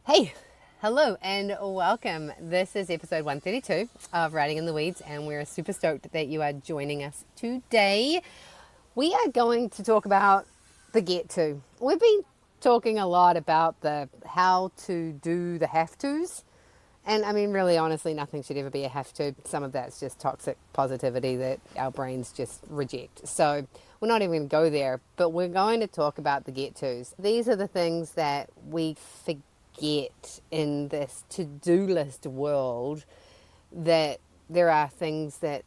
Hey, hello, and welcome. This is episode 132 of Writing in the Weeds, and we're super stoked that you are joining us today. We are going to talk about the get to. We've been talking a lot about the how to do the have tos. And I mean, really, honestly, nothing should ever be a have to. Some of that's just toxic positivity that our brains just reject. So we're not even going to go there, but we're going to talk about the get tos. These are the things that we forget in this to do list world, that there are things that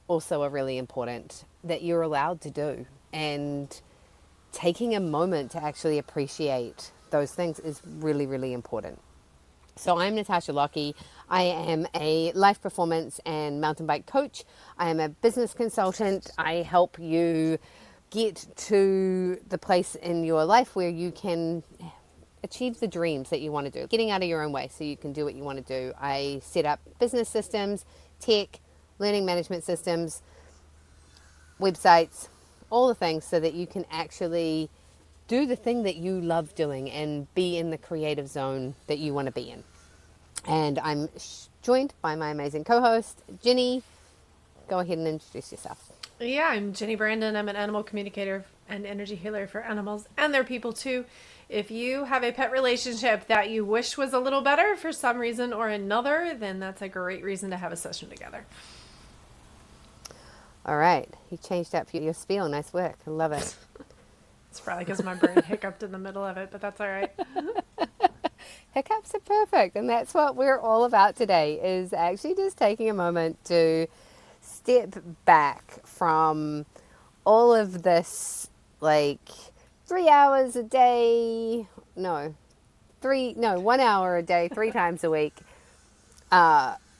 also are really important that you're allowed to do. And taking a moment to actually appreciate those things is really, really important. So I'm Natasha Lockie. I am a life performance and mountain bike coach. I am a business consultant. I help you get to the place in your life where you can achieve the dreams that you want to do, getting out of your own way so you can do what you want to do. I set up business systems, tech, learning management systems, websites, all the things so that you can actually do the thing that you love doing and be in the creative zone that you want to be in. And I'm joined by my amazing co-host, Jenny. Go ahead and introduce yourself. Yeah, I'm Jenny Brandon. I'm an animal communicator and energy healer for animals and their people too. If you have a pet relationship that you wish was a little better for some reason or another, then that's a great reason to have a session together. All right. You changed up your spiel. Nice work. I love it. It's probably because my brain hiccuped in the middle of it, but that's all right. Hiccups are perfect. And that's what we're all about today, is actually just taking a moment to step back from all of this, like 3 hours a day, 1 hour a day, 3 times a week,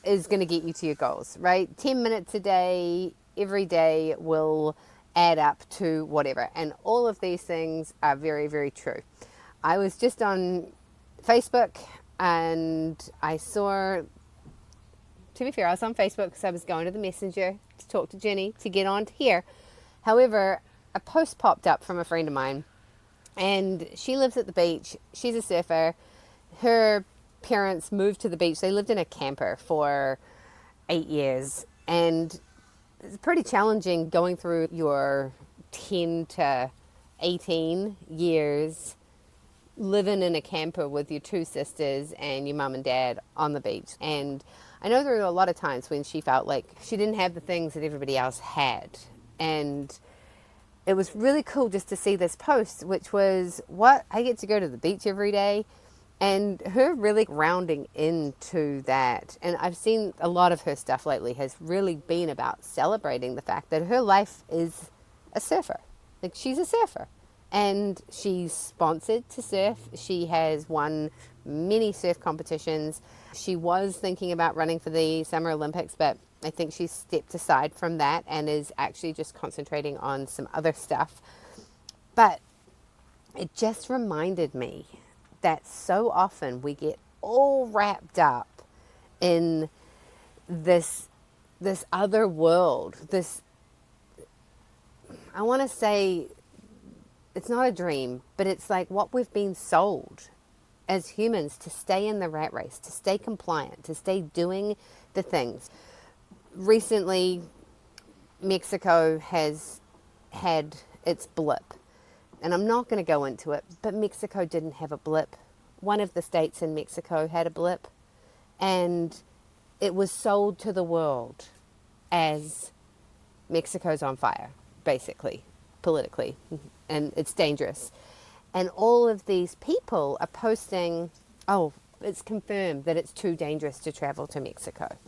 is going to get you to your goals, right? 10 minutes a day, every day will add up to whatever. And all of these things are very, very true. I was just on Facebook and I saw, to be fair, I was on Facebook because I was going to the messenger to talk to Jenny to get on to here. However, a post popped up from a friend of mine, and she lives at the beach. She's a surfer. Her parents moved to the beach. They lived in a camper for 8 years, and it's pretty challenging going through your 10 to 18 years living in a camper with your two sisters and your mum and dad on the beach. And I know there were a lot of times when she felt like she didn't have the things that everybody else had. And it was really cool just to see this post, which was, what, I get to go to the beach every day. And her really rounding into that. And I've seen a lot of her stuff lately has really been about celebrating the fact that her life is a surfer. Like, she's a surfer. And she's sponsored to surf. She has won many surf competitions. She was thinking about running for the Summer Olympics, but I think she's stepped aside from that and is actually just concentrating on some other stuff. But it just reminded me that so often we get all wrapped up in this other world, this, I want to say, it's not a dream, but it's like what we've been sold as humans, to stay in the rat race, to stay compliant, to stay doing the things. Recently, Mexico has had its blip. And I'm not going to go into it, but Mexico didn't have a blip. One of the states in Mexico had a blip, and it was sold to the world as Mexico's on fire, basically, politically, and it's dangerous. And all of these people are posting, oh, it's confirmed that it's too dangerous to travel to Mexico.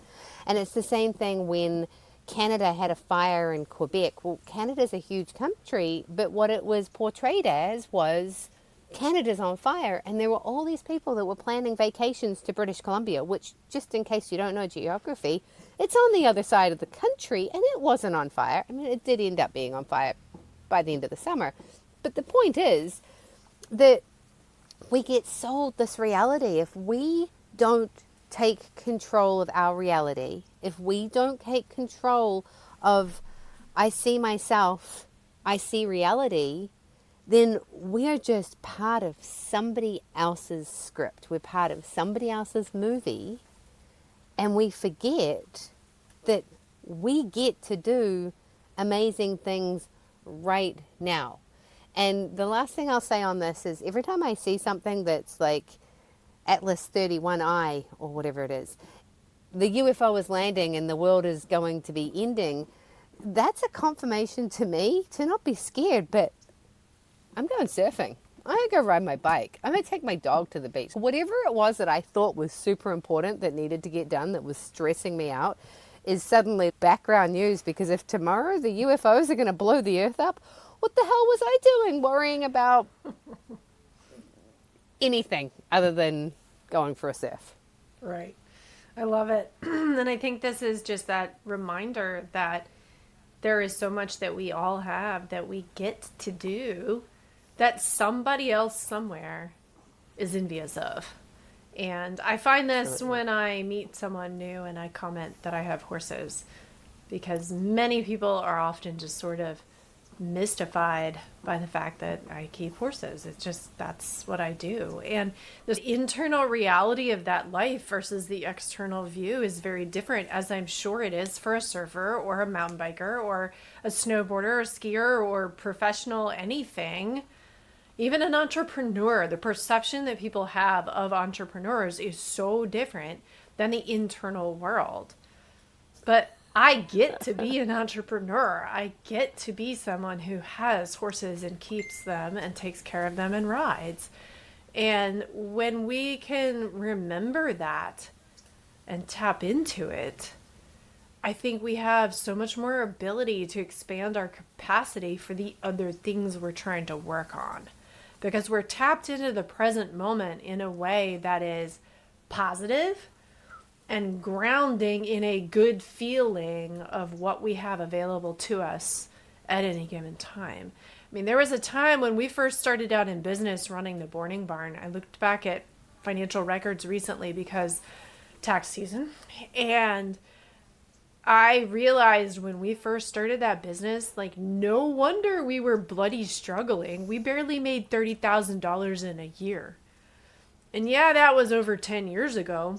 And it's the same thing when Canada had a fire in Quebec. Well, Canada's a huge country, but what it was portrayed as was Canada's on fire. And there were all these people that were planning vacations to British Columbia, which, just in case you don't know geography, it's on the other side of the country, and it wasn't on fire. I mean, it did end up being on fire by the end of the summer. But the point is that we get sold this reality. If we don't take control of our reality, if we don't take control of, I see myself, I see reality, then we are just part of somebody else's script. We're part of somebody else's movie, and we forget that we get to do amazing things right now. And the last thing I'll say on this is every time I see something that's like Atlas 31I or whatever it is, the UFO is landing and the world is going to be ending, that's a confirmation to me to not be scared, but I'm going surfing. I'm going to go ride my bike. I'm going to take my dog to the beach. Whatever it was that I thought was super important that needed to get done, that was stressing me out, is suddenly background news, because if tomorrow the UFOs are going to blow the earth up, what the hell was I doing worrying about anything other than going for a surf? Right. I love it. And I think this is just that reminder that there is so much that we all have that we get to do that somebody else somewhere is envious of. And I find this when I meet someone new and I comment that I have horses, because many people are often just sort of mystified by the fact that I keep horses. It's just, that's what I do. And the internal reality of that life versus the external view is very different, as I'm sure it is for a surfer or a mountain biker or a snowboarder or a skier or professional anything. Even an entrepreneur, the perception that people have of entrepreneurs is so different than the internal world. But I get to be an entrepreneur. I get to be someone who has horses and keeps them and takes care of them and rides. And when we can remember that and tap into it, I think we have so much more ability to expand our capacity for the other things we're trying to work on. Because we're tapped into the present moment in a way that is positive and grounding in a good feeling of what we have available to us at any given time. I mean, there was a time when we first started out in business running the boarding barn. I looked back at financial records recently because tax season, and I realized when we first started that business, like, no wonder we were bloody struggling. We barely made $30,000 in a year. And yeah, that was over 10 years ago.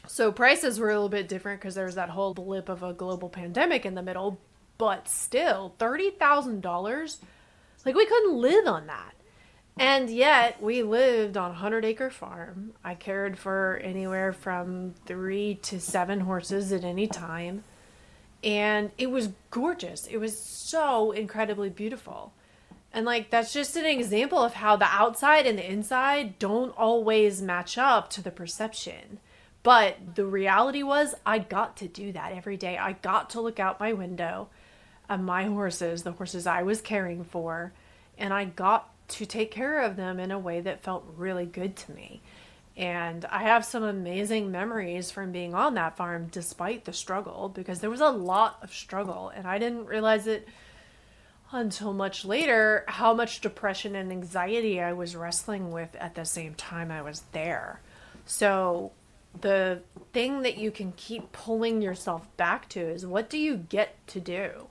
So prices were a little bit different because there was that whole blip of a global pandemic in the middle. But still, $30,000, like, we couldn't live on that. And yet we lived on a 100-acre farm. I cared for anywhere from 3 to 7 horses at any time. And it was gorgeous. It was so incredibly beautiful. And like, that's just an example of how the outside and the inside don't always match up to the perception. But the reality was, I got to do that every day. I got to look out my window at my horses, the horses I was caring for, and I got to take care of them in a way that felt really good to me. And I have some amazing memories from being on that farm despite the struggle, because there was a lot of struggle, and I didn't realize it until much later how much depression and anxiety I was wrestling with at the same time I was there. So the thing that you can keep pulling yourself back to is, what do you get to do?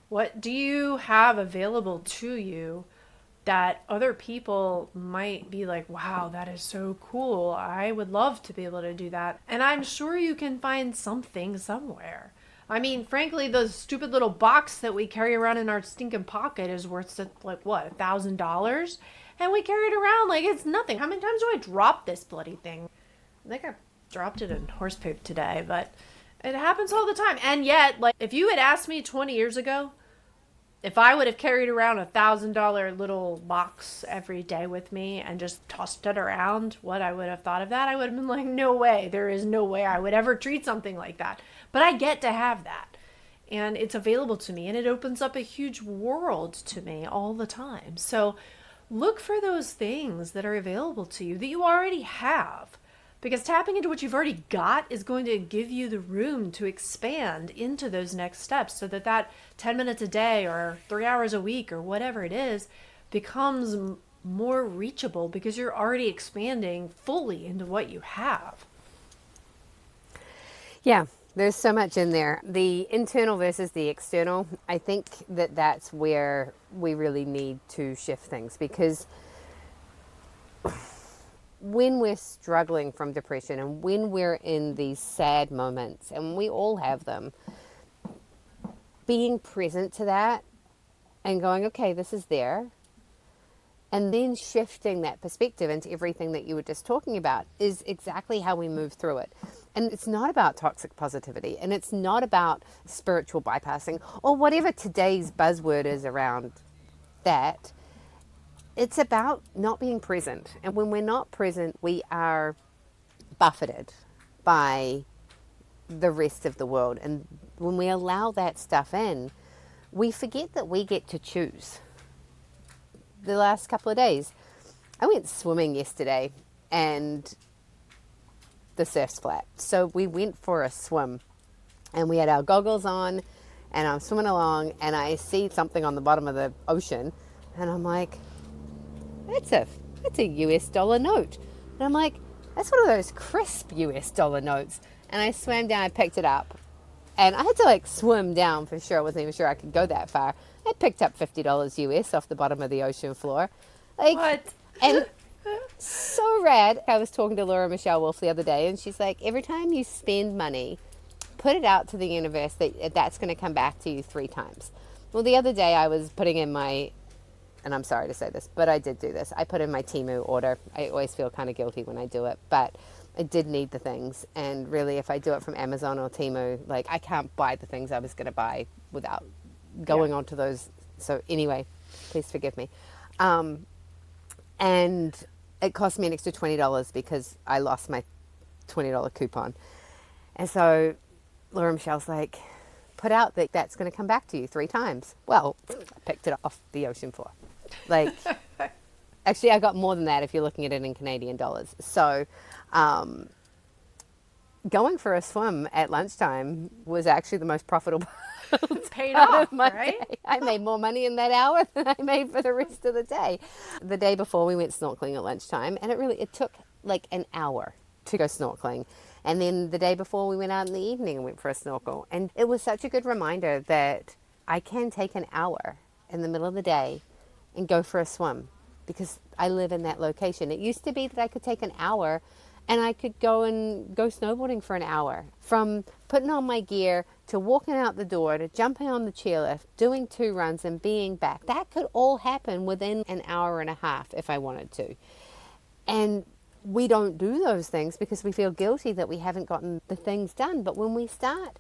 What do you have available to you that other people might be like, wow, that is so cool. I would love to be able to do that. And I'm sure you can find something somewhere. I mean, frankly, the stupid little box that we carry around in our stinking pocket is worth, like, what, $1,000? And we carry it around like it's nothing. How many times do I drop this bloody thing? I think I dropped it in horse poop today, but it happens all the time. And yet, like, if you had asked me 20 years ago, if I would have carried around $1,000 little box every day with me and just tossed it around, what I would have thought of that, I would have been like, no way. There is no way I would ever treat something like that. But I get to have that. And it's available to me. And it opens up a huge world to me all the time. So look for those things that are available to you that you already have. Because tapping into what you've already got is going to give you the room to expand into those next steps, so that that 10 minutes a day or 3 hours a week or whatever it is becomes more reachable, because you're already expanding fully into what you have. Yeah, There's so much in there. The internal versus the external, I think that that's where we really need to shift things, because when we're struggling from depression and when we're in these sad moments, and we all have them, being present to that and going, okay, this is there, and then shifting that perspective into everything that you were just talking about is exactly how we move through it. And it's not about toxic positivity, and it's not about spiritual bypassing or whatever today's buzzword is around that. It's about not being present. And when we're not present, we are buffeted by the rest of the world. And when we allow that stuff in, we forget that we get to choose. The last couple of days, I went swimming yesterday and the surf's flat. So we went for a swim and we had our goggles on and I'm swimming along and I see something on the bottom of the ocean and I'm like, that's a US dollar note. And I'm like, that's one of those crisp US dollar notes. And I swam down, I picked it up. And I had to like swim down for sure. I wasn't even sure I could go that far. I picked up $50 US off the bottom of the ocean floor. Like, what? And so rad. I was talking to Laura Michelle Wolf the other day, and she's like, every time you spend money, put it out to the universe that's going to come back to you 3 times. Well, the other day I was putting in my, and I'm sorry to say this, but I did do this. I put in my Temu order. I always feel kind of guilty when I do it, but I did need the things. And really, if I do it from Amazon or Temu, like I can't buy the things I was going to buy without going onto those. So anyway, please forgive me. And it cost me an extra $20 because I lost my $20 coupon. And so Laura Michelle's like, put out that that's going to come back to you 3 times. Well, I picked it off the ocean floor. Like, actually, I got more than that if you're looking at it in Canadian dollars. So going for a swim at lunchtime was actually the most profitable Paid part off, of my right? day. I made more money in that hour than I made for the rest of the day. The day before we went snorkeling at lunchtime, and it took like an hour to go snorkeling. And then the day before we went out in the evening and went for a snorkel. And it was such a good reminder that I can take an hour in the middle of the day and go for a swim because I live in that location. It used to be that I could take an hour and I could go snowboarding for an hour. From putting on my gear to walking out the door to jumping on the chairlift, doing 2 runs and being back. That could all happen within an hour and a half if I wanted to. And we don't do those things because we feel guilty that we haven't gotten the things done. But when we start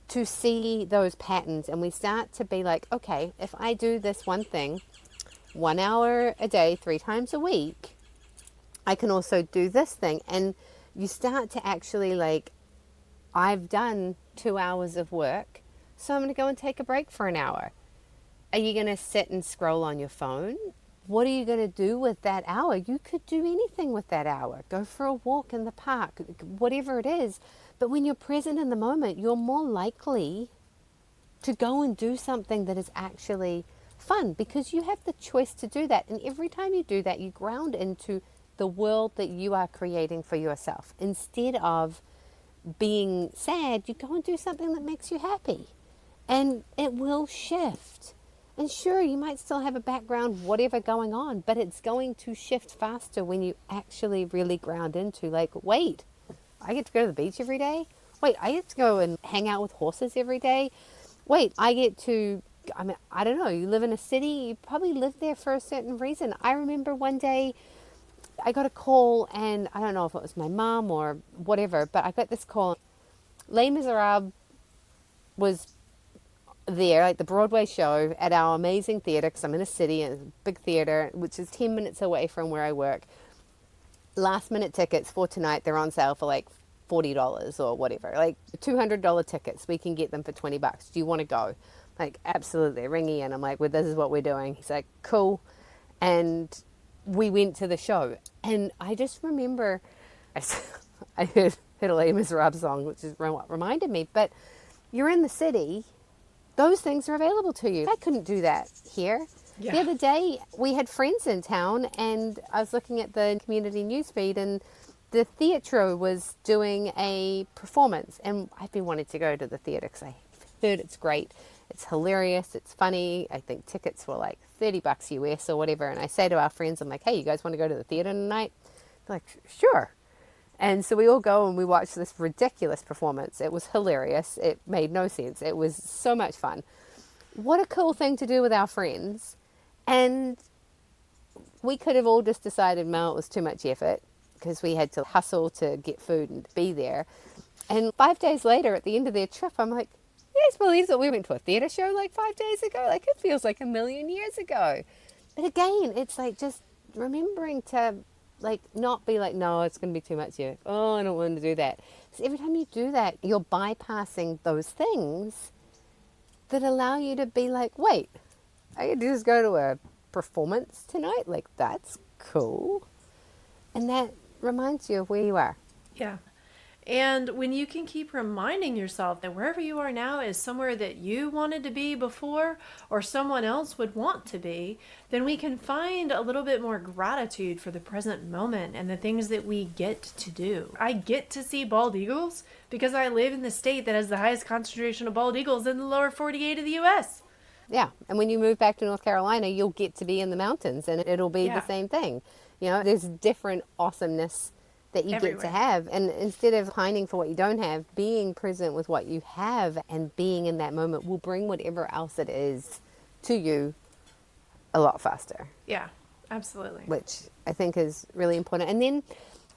to see those patterns and we start to be like, okay, if I do this one thing 1 hour a day, 3 times a week, I can also do this thing. And you start to actually like, I've done 2 hours of work, so I'm going to go and take a break for an hour. Are you going to sit and scroll on your phone? What are you going to do with that hour? You could do anything with that hour. Go for a walk in the park, whatever it is. But when you're present in the moment, you're more likely to go and do something that is actually fun because you have the choice to do that. And every time you do that, you ground into the world that you are creating for yourself. Instead of being sad, you go and do something that makes you happy. And it will shift. And sure, you might still have a background, whatever going on, but it's going to shift faster when you actually really ground into like, wait, I get to go to the beach every day? Wait, I get to go and hang out with horses every day? Wait, I don't know, you live in a city, you probably live there for a certain reason. I remember one day I got a call, and I don't know if it was my mom or whatever, but I got this call. Les Miserables was there, like the Broadway show at our amazing theatre, because I'm in a city, a big theatre, which is 10 minutes away from where I work. Last minute tickets for tonight, they're on sale for like $40 or whatever, like $200 tickets. We can get them for $20. Do you want to go? Like, absolutely. Ring Ian. I'm like, well, this is what we're doing. He's like, cool. And we went to the show, and I just remember I heard a Les Miserables song, which is what reminded me, but you're in the city, those things are available to you. I couldn't do that here. Yeah. The other day, we had friends in town, and I was looking at the community newsfeed, and the theatre was doing a performance, and I've been wanting to go to the theatre because I heard it's great. It's hilarious. It's funny. I think tickets were like $30 US or whatever. And I say to our friends, I'm like, hey, you guys want to go to the theatre tonight? They're like, sure. And so we all go and we watch this ridiculous performance. It was hilarious. It made no sense. It was so much fun. What a cool thing to do with our friends. And we could have all just decided, no, it was too much effort because we had to hustle to get food and be there. And 5 days later, at the end of their trip, I'm like, you guys believe that we went to a theatre show like 5 days ago? Like, it feels like a million years ago. But again, it's like just remembering to like not be like, no, it's going to be too much here. Oh, I don't want to do that. So every time you do that, you're bypassing those things that allow you to be like, wait, I could just go to a performance tonight? Like, that's cool. And that reminds you of where you are. Yeah. And when you can keep reminding yourself that wherever you are now is somewhere that you wanted to be before or someone else would want to be, then we can find a little bit more gratitude for the present moment and the things that we get to do. I get to see bald eagles because I live in the state that has the highest concentration of bald eagles in the lower 48 of the U.S. Yeah. And when you move back to North Carolina, you'll get to be in the mountains and it'll be the same thing. You know, there's different awesomeness that you Everywhere. get to have. And instead of pining for what you don't have, being present with what you have and being in that moment will bring whatever else it is to you a lot faster. Yeah, absolutely. Which I think is really important. And then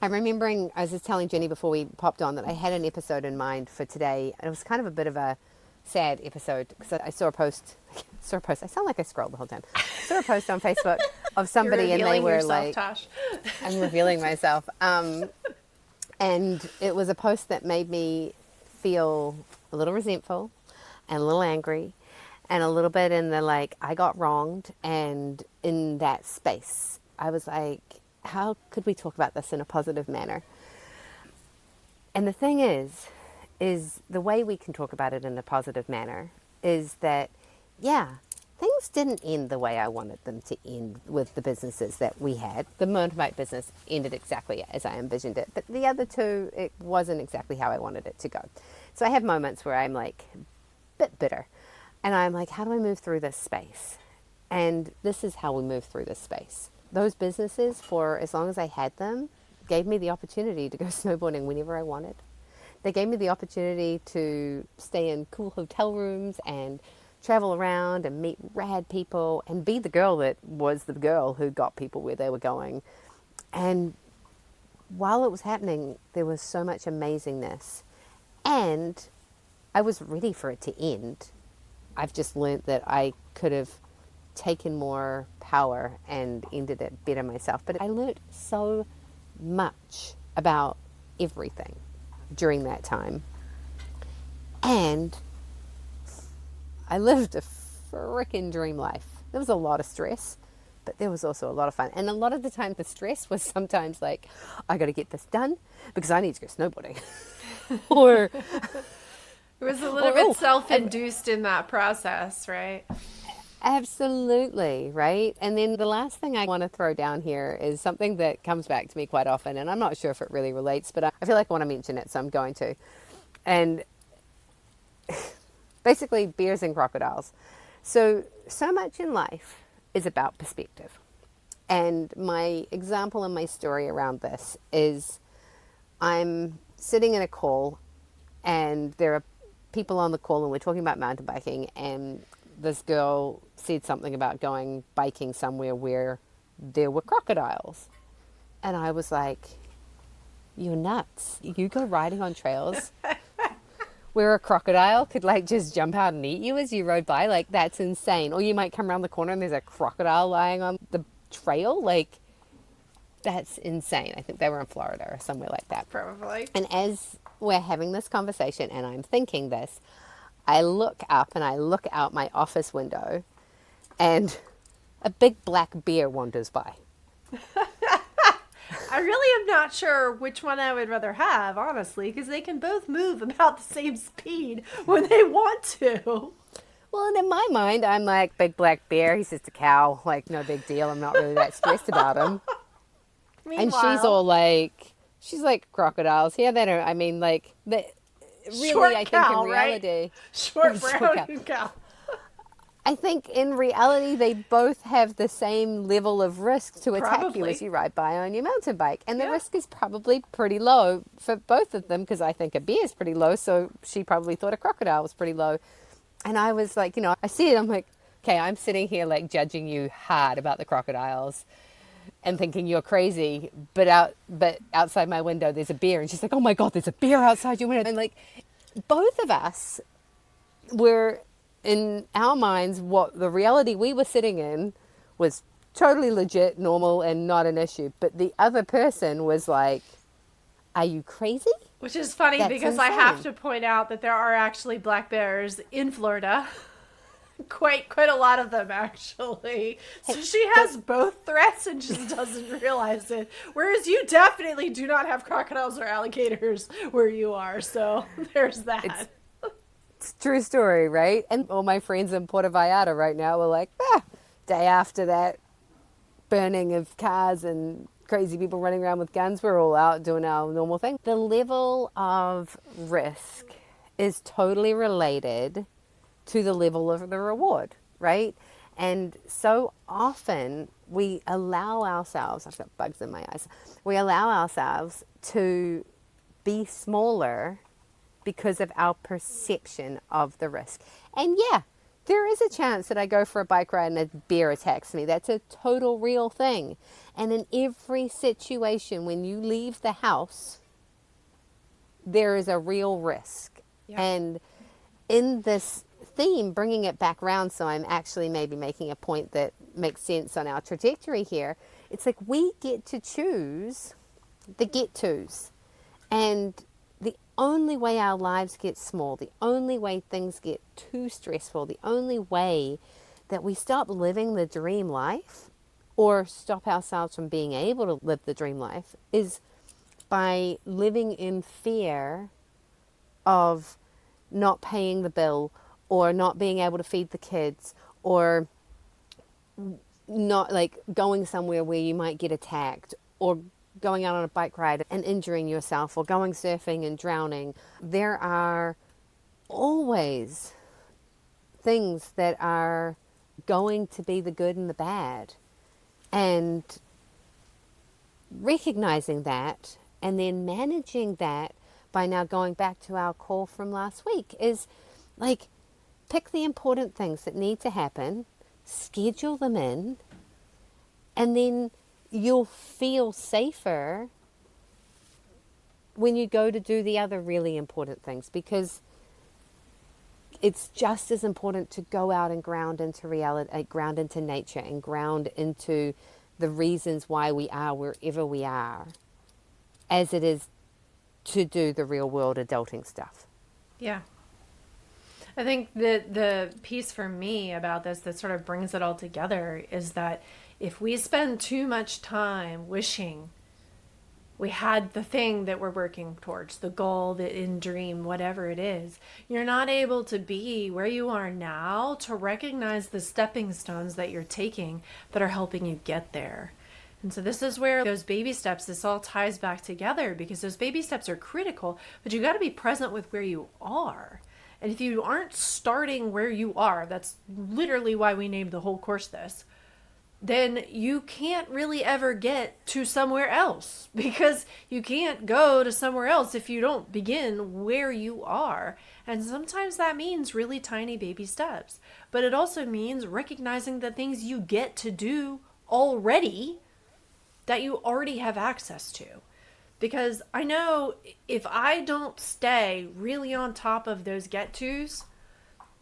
I'm remembering, I was just telling Jenny before we popped on that I had an episode in mind for today. And it was kind of a bit of a sad episode because I saw a post. I sound like I scrolled the whole time. I saw a post on Facebook of somebody and they were like, Tosh. I'm revealing myself. And it was a post that made me feel a little resentful and a little angry and a little bit in the like, I got wronged. And in that space, I was like, how could we talk about this in a positive manner? And the thing is the way we can talk about it in a positive manner is that, yeah, things didn't end the way I wanted them to end with the businesses that we had. The motorbike business ended exactly as I envisioned it. But the other two, it wasn't exactly how I wanted it to go. So I have moments where I'm like a bit bitter. And I'm like, how do I move through this space? And this is how we move through this space. Those businesses, for as long as I had them, gave me the opportunity to go snowboarding whenever I wanted. They gave me the opportunity to stay in cool hotel rooms and travel around and meet rad people and be the girl that was the girl who got people where they were going. And while it was happening, there was so much amazingness. And I was ready for it to end. I've just learned that I could have taken more power and ended it better myself. But I learned so much about everything during that time. And I lived a freaking dream life. There was a lot of stress, but there was also a lot of fun. And a lot of the time the stress was sometimes like, I got to get this done because I need to go snowboarding. Or it was a little bit self-induced in that process, right? Absolutely, right? And then the last thing I want to throw down here is something that comes back to me quite often, and I'm not sure if it really relates, but I feel like I want to mention it, so I'm going to. And basically, bears and crocodiles. So much in life is about perspective. And my example and my story around this is I'm sitting in a call, and there are people on the call, and we're talking about mountain biking, and this girl said something about going biking somewhere where there were crocodiles. And I was like, you're nuts. You go riding on trails where a crocodile could like just jump out and eat you as you rode by? Like, that's insane. Or you might come around the corner and there's a crocodile lying on the trail. Like, that's insane. I think they were in Florida or somewhere like that. Probably. And as we're having this conversation and I'm thinking this, I look up and I look out my office window and a big black bear wanders by. I really am not sure which one I would rather have, honestly, because they can both move about the same speed when they want to. Well, and in my mind, I'm like, big black bear, he's just a cow, like, no big deal. I'm not really that stressed about him. Meanwhile, And she's all like, She's like, crocodiles. Yeah, they don't. I mean, like, really, Short I think in cow, right? reality, Short short brown cow. cow. I think in reality, they both have the same level of risk to attack you Probably. as you ride by on your mountain bike. And the Yeah. risk is probably pretty low for both of them because I think a bear is pretty low. So she probably thought a crocodile was pretty low. And I was like, I see it. I'm like, okay, I'm sitting here like judging you hard about the crocodiles and thinking you're crazy. But outside my window, there's a bear. And she's like, oh my God, there's a bear outside your window. And like both of us were in our minds, what the reality we were sitting in was totally legit, normal, and not an issue. But the other person was like, are you crazy? Which is funny That's because I insane. have to point out that there are actually black bears in Florida. Quite a lot of them actually. So she has both threats and just doesn't realize it. Whereas you definitely do not have crocodiles or alligators where you are. So there's that. It's a true story, right? And all my friends in Puerto Vallarta right now were like, day after that burning of cars and crazy people running around with guns, we're all out doing our normal thing. The level of risk is totally related to the level of the reward, right? And so often we allow ourselves, I've got bugs in my eyes, we allow ourselves to be smaller because of our perception of the risk. And yeah, there is a chance that I go for a bike ride and a bear attacks me. That's a total real thing. And in every situation, when you leave the house, there is a real risk. Yeah. And in this theme, bringing it back around, so I'm actually maybe making a point that makes sense on our trajectory here, it's like we get to choose the get-tos. And the only way our lives get small, the only way things get too stressful, the only way that we stop living the dream life or stop ourselves from being able to live the dream life is by living in fear of not paying the bill or not being able to feed the kids or not like going somewhere where you might get attacked or going out on a bike ride and injuring yourself or going surfing and drowning. There are always things that are going to be the good and the bad. And recognizing that and then managing that by now going back to our call from last week is like pick the important things that need to happen, schedule them in, and then you'll feel safer when you go to do the other really important things, because it's just as important to go out and ground into reality, ground into nature and ground into the reasons why we are wherever we are, as it is to do the real world adulting stuff. Yeah. I think that the piece for me about this that sort of brings it all together is that if we spend too much time wishing we had the thing that we're working towards, the goal, the end dream, whatever it is, you're not able to be where you are now to recognize the stepping stones that you're taking that are helping you get there. And so this is where those baby steps, this all ties back together, because those baby steps are critical, but you got to be present with where you are. And if you aren't starting where you are, that's literally why we named the whole course this, then you can't really ever get to somewhere else, because you can't go to somewhere else if you don't begin where you are. And sometimes that means really tiny baby steps, but it also means recognizing the things you get to do already that you already have access to. Because I know if I don't stay really on top of those get-tos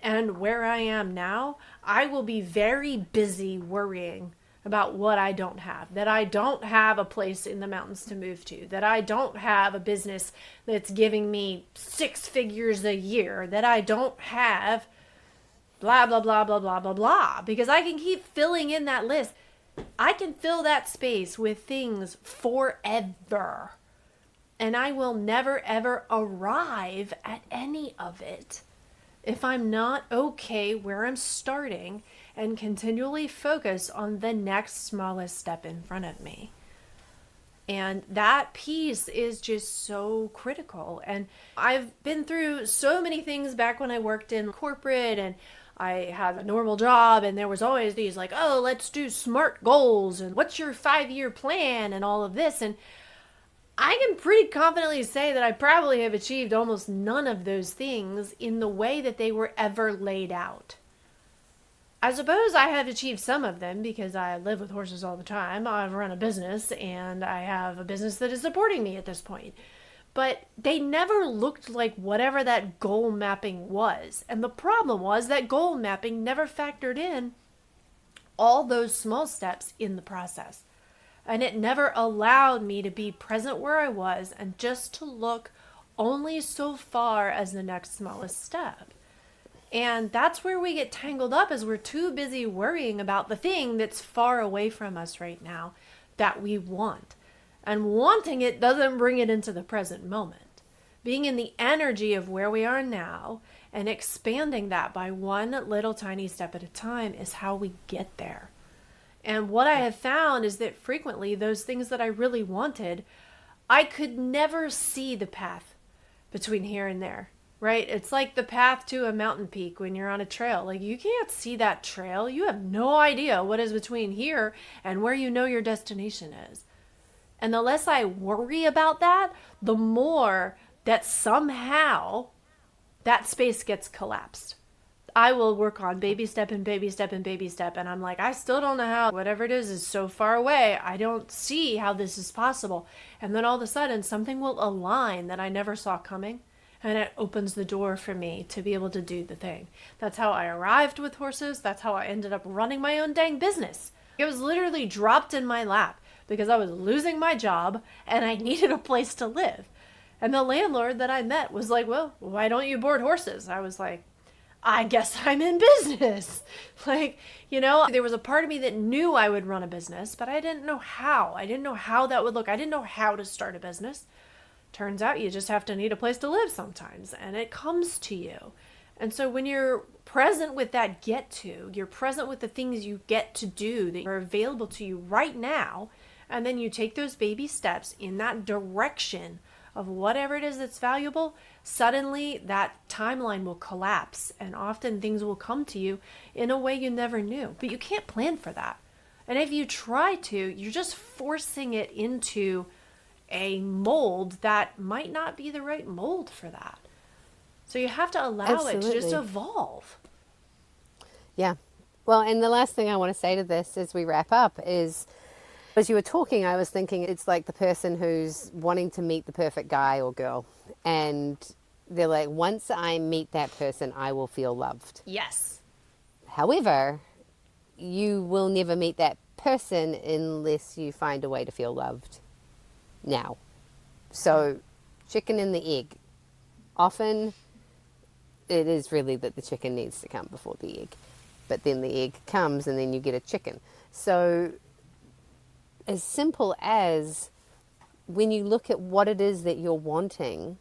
and where I am now, I will be very busy worrying about what I don't have. That I don't have a place in the mountains to move to. That I don't have a business that's giving me 6 figures a year. That I don't have blah, blah, blah, blah, blah, blah, blah. Because I can keep filling in that list. I can fill that space with things forever. And I will never, ever arrive at any of it if I'm not okay where I'm starting and continually focus on the next smallest step in front of me. And that piece is just so critical. And I've been through so many things back when I worked in corporate and I had a normal job, and there was always these like, oh, let's do SMART goals and what's your 5-year plan and all of this. And I can pretty confidently say that I probably have achieved almost none of those things in the way that they were ever laid out. I suppose I have achieved some of them because I live with horses all the time. I run a business and I have a business that is supporting me at this point. But they never looked like whatever that goal mapping was. And the problem was that goal mapping never factored in all those small steps in the process. And it never allowed me to be present where I was and just to look only so far as the next smallest step. And that's where we get tangled up, is we're too busy worrying about the thing that's far away from us right now that we want. And wanting it doesn't bring it into the present moment. Being in the energy of where we are now and expanding that by one little tiny step at a time is how we get there. And what I have found is that frequently those things that I really wanted, I could never see the path between here and there. Right? It's like the path to a mountain peak when you're on a trail. Like, you can't see that trail. You have no idea what is between here and where you know your destination is. And the less I worry about that, the more that somehow that space gets collapsed. I will work on baby step and baby step and baby step. And I'm like, I still don't know how. Whatever it is so far away. I don't see how this is possible. And then all of a sudden, something will align that I never saw coming. And it opens the door for me to be able to do the thing. That's how I arrived with horses. That's how I ended up running my own dang business. It was literally dropped in my lap because I was losing my job and I needed a place to live. And the landlord that I met was like, well, why don't you board horses? I was like, I guess I'm in business. Like, there was a part of me that knew I would run a business, but I didn't know how. I didn't know how that would look. I didn't know how to start a business. Turns out you just have to need a place to live sometimes, and it comes to you. And so when you're present with that you're present with the things you get to do that are available to you right now, and then you take those baby steps in that direction of whatever it is that's valuable, suddenly that timeline will collapse, and often things will come to you in a way you never knew. But you can't plan for that. And if you try to, you're just forcing it into a mold that might not be the right mold for that. So you have to allow it to just evolve. Yeah. Well, and the last thing I want to say to this as we wrap up is, as you were talking, I was thinking it's like the person who's wanting to meet the perfect guy or girl. And they're like, once I meet that person, I will feel loved. Yes. However, you will never meet that person unless you find a way to feel loved now. So, chicken and the egg. Often it is really that the chicken needs to come before the egg. But then the egg comes and then you get a chicken. So, as simple as when you look at what it is that you're wanting,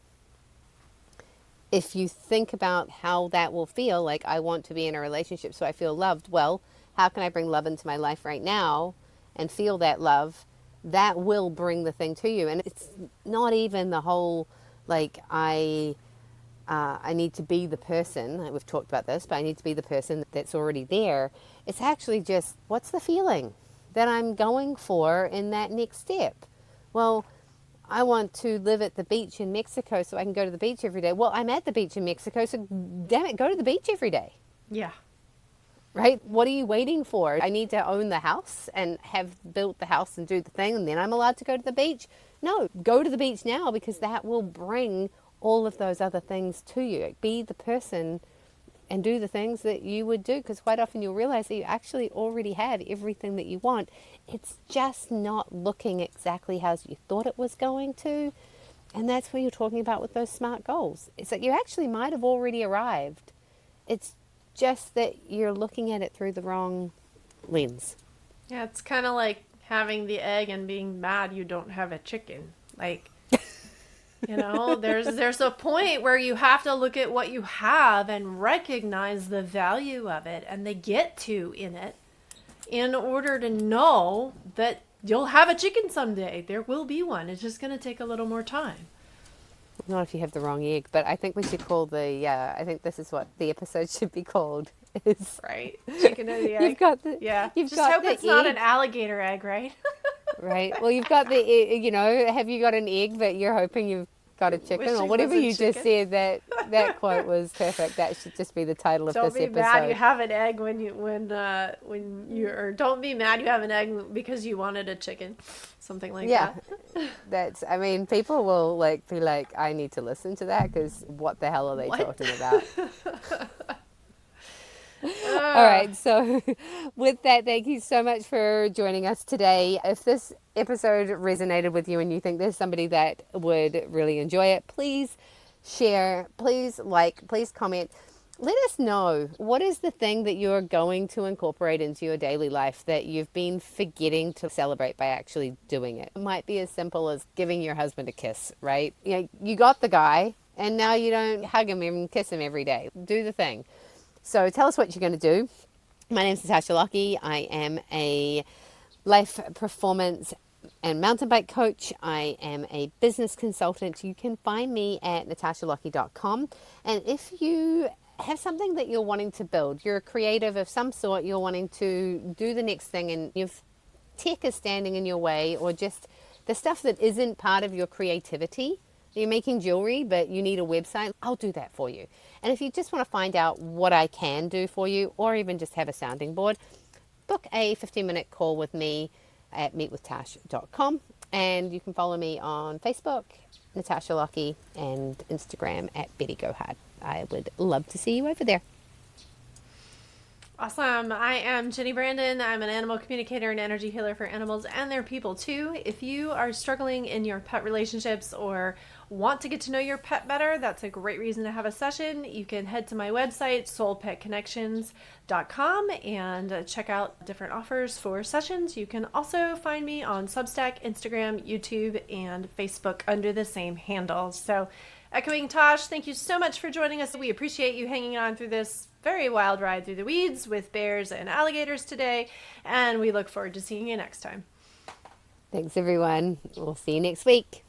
if you think about how that will feel, like I want to be in a relationship so I feel loved, well, how can I bring love into my life right now and feel that love? That will bring the thing to you. And it's not even the whole, like, I need to be the person. We've talked about this, but I need to be the person that's already there. It's actually just, what's the feeling that I'm going for in that next step? Well, I want to live at the beach in Mexico so I can go to the beach every day. Well, I'm at the beach in Mexico, so damn it, go to the beach every day. Yeah. Right? What are you waiting for? I need to own the house and have built the house and do the thing, and then I'm allowed to go to the beach? No, go to the beach now, because that will bring all of those other things to you. Be the person and do the things that you would do, because quite often you'll realize that you actually already have everything that you want. It's just not looking exactly how you thought it was going to. And that's what you're talking about with those SMART goals. It's that you actually might have already arrived. It's just that you're looking at it through the wrong lens. Yeah, it's kind of like having the egg and being mad you don't have a chicken. Like, there's a point where you have to look at what you have and recognize the value of it and the get to in it in order to know that you'll have a chicken someday. There will be one. It's just going to take a little more time. Not if you have the wrong egg, but I think we should call I think this is what the episode should be called. Is Right. Chicken or the egg. You've got the, Yeah. you've Just got hope the it's not egg, an alligator egg, right? right? Well, you've got the, you know, have you got an egg that you're hoping you've got a chicken Wishing or whatever was a you just chicken. said? That quote was perfect. That should just be the title of Don't this be episode. mad you have an egg when you or don't be mad you have an egg because you wanted a chicken. Something like Yeah, that. that's, I mean, people will like be like, I need to listen to that because what the hell are they What? talking about? All right, so with that, thank you so much for joining us today. If this episode resonated with you and you think there's somebody that would really enjoy it, please share, please like, please comment. Let us know, what is the thing that you're going to incorporate into your daily life that you've been forgetting to celebrate by actually doing it? It might be as simple as giving your husband a kiss, right? You know, you got the guy and now you don't hug him and kiss him every day. Do the thing. So tell us what you're going to do. My name is Natasha Lockie. I am a life performance and mountain bike coach. I am a business consultant. You can find me at natashalockie.com. And if you have something that you're wanting to build, you're a creative of some sort, you're wanting to do the next thing and you've tech is standing in your way, or just the stuff that isn't part of your creativity. You're making jewelry, but you need a website. I'll do that for you. And if you just want to find out what I can do for you, or even just have a sounding board, book a 15-minute call with me at meetwithtash.com. And you can follow me on Facebook, Natasha Lockie, and Instagram at Betty Go Hard. I would love to see you over there. Awesome. I am Jenny Brandon. I'm an animal communicator and energy healer for animals and their people too. If you are struggling in your pet relationships or want to get to know your pet better, that's a great reason to have a session. You can head to my website, soulpetconnections.com, and check out different offers for sessions. You can also find me on Substack, Instagram, YouTube, and Facebook under the same handle. So, echoing Tosh, thank you so much for joining us. We appreciate you hanging on through this very wild ride through the weeds with bears and alligators today, and we look forward to seeing you next time. Thanks, everyone. We'll see you next week.